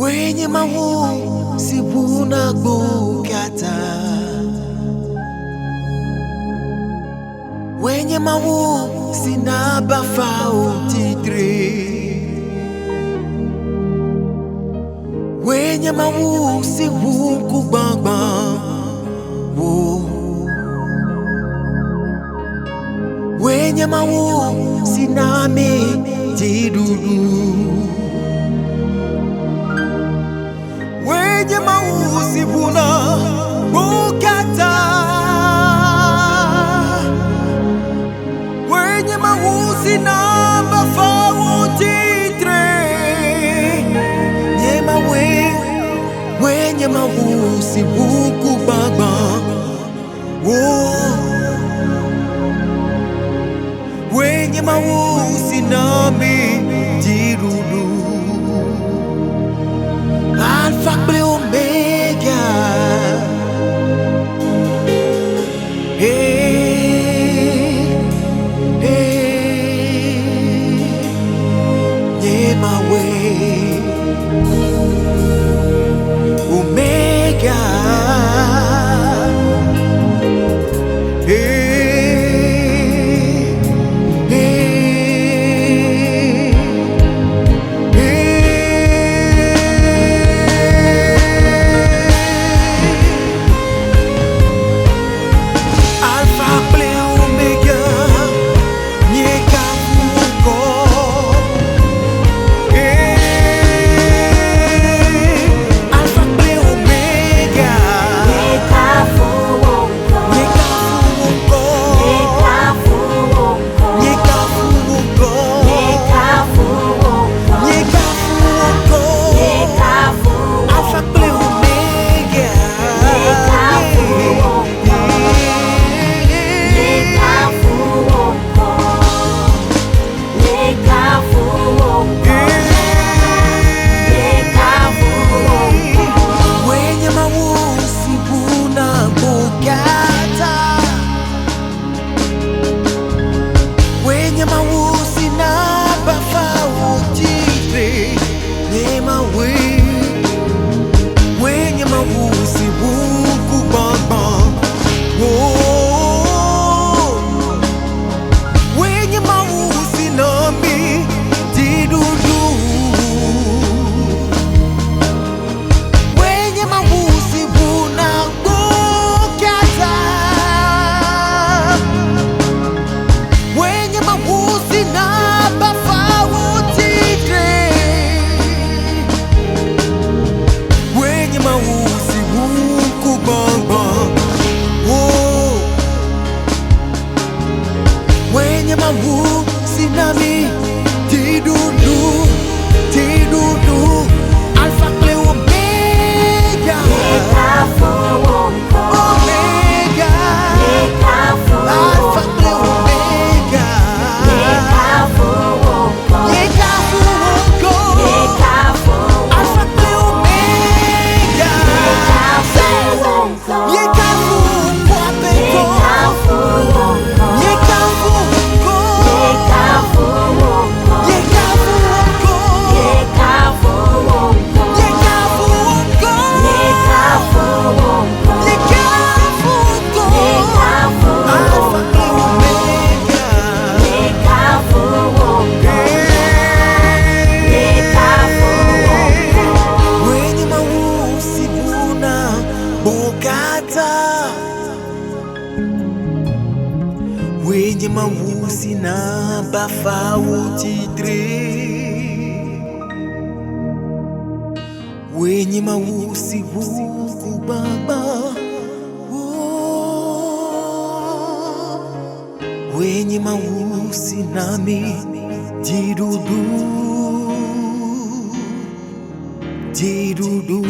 wenye mawu sibuna bukata, wenye mawu sinabafau tidre, wenye mawu sibuku bangba wo, wenye mawu sinami tidudu, wenye mawu sibuna bukata, wenye mawu sinabafau tidre, wenye mawu sibuku bangba wo, wenye mawu sinami tidudu, Alpha ble Omega, hey, hey, yeah, my way, Omega, hey, wenye mawu sinami tidudu, tidudu, Alpha ble Omega, Omega, Alpha ble Omega, Alpha ble Omega, wenye mawu sinabafau tidre, wenye mawu sibuku bangba wo, wenye mawu sinami tidudu, tidudu.